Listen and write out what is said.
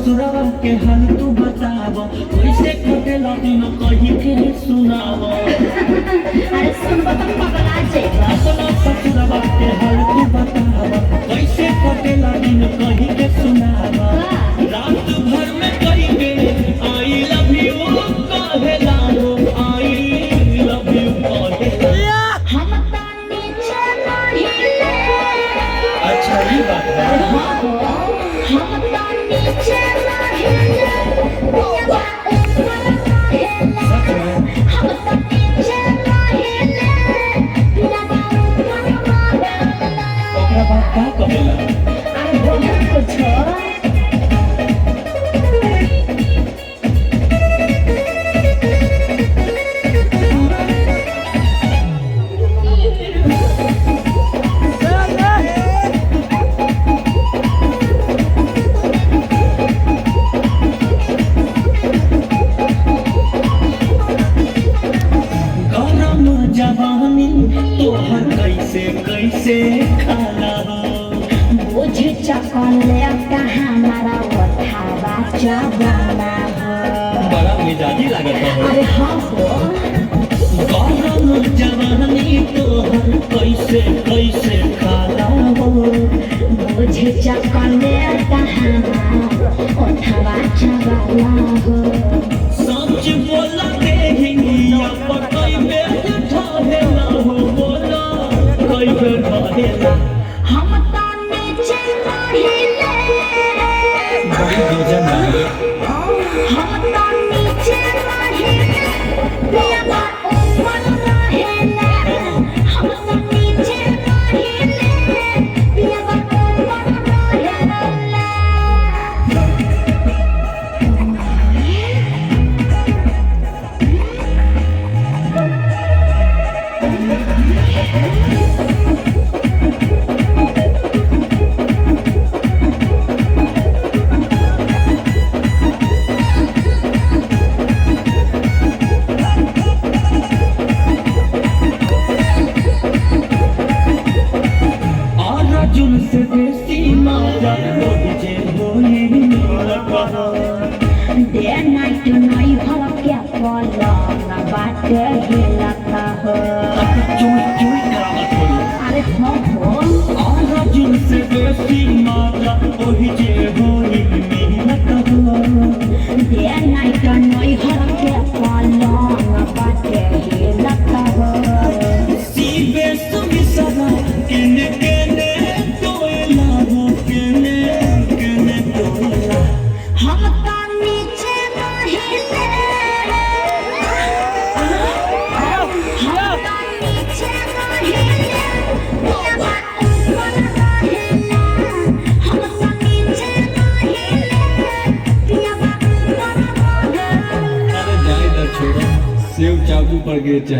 ससुरवा के हाल तू बताव, कैसे कटेला दिन कहीं के सुनाव। अरे सुनबो तो पगला जेबा। अपना ससुरवा के हाल तू बताव, कैसे कटेला दिन कहीं के सुनाव। रात भर में कई बेर आई लव यू कहेला हो, आई लव यू कहेला। हम तो नीचे रहिले। अच्छा ये बात है। हम तो नीचे रहिले। पिया ऊपर रहेला। सच में हम तो नीचे रहिले। पिया ऊपर रहेला। ओकरा बात का कहेला। अरे बहुत कुछ गरम जवानी तोहर कैसे कैसे खाला हो। बुझ चकले हमारा उठावा चबला हो। बड़ा मिजाजी लागत हो। अरे हाँ हो। गरम जवानी तोहर कैसे कैसे खाला हो। बुझ चकले हमारा उठावा चबला हो। सच बोला देहिया पकई में ठहेला हो, बोला कई बेर ठहेला। हम तो नीचे रहिले। बड़ी गजब है। हम तो नीचे रहिले। पिया ऊपर रहेला। हम तो नीचे रहिले। पिया ऊपर रहेला। अर्जुन से बेसी मारा होई जे होई मिलता। डे नाइट नहीं भर के पलंग बाटे हिलता हो। चुई चुई करावत हो। अरे हाँ हो। अर्जुन से बेसी मारा होई जे होई मिलता हो। डे नाइट नहीं भर के पलंग बाटे हिलता हो। सीबे सुमिसरा केने केने तोयला हो, केने केने तोयला। हम तो नीचे रहिले। हम तो नीचे रहिले। पिया ऊपर रहेला। हम तो नीचे रहिले। पिया ऊपर रहेला। अरे जाए दा छोड़ा, सेव चाकू पड़ गए चाहे।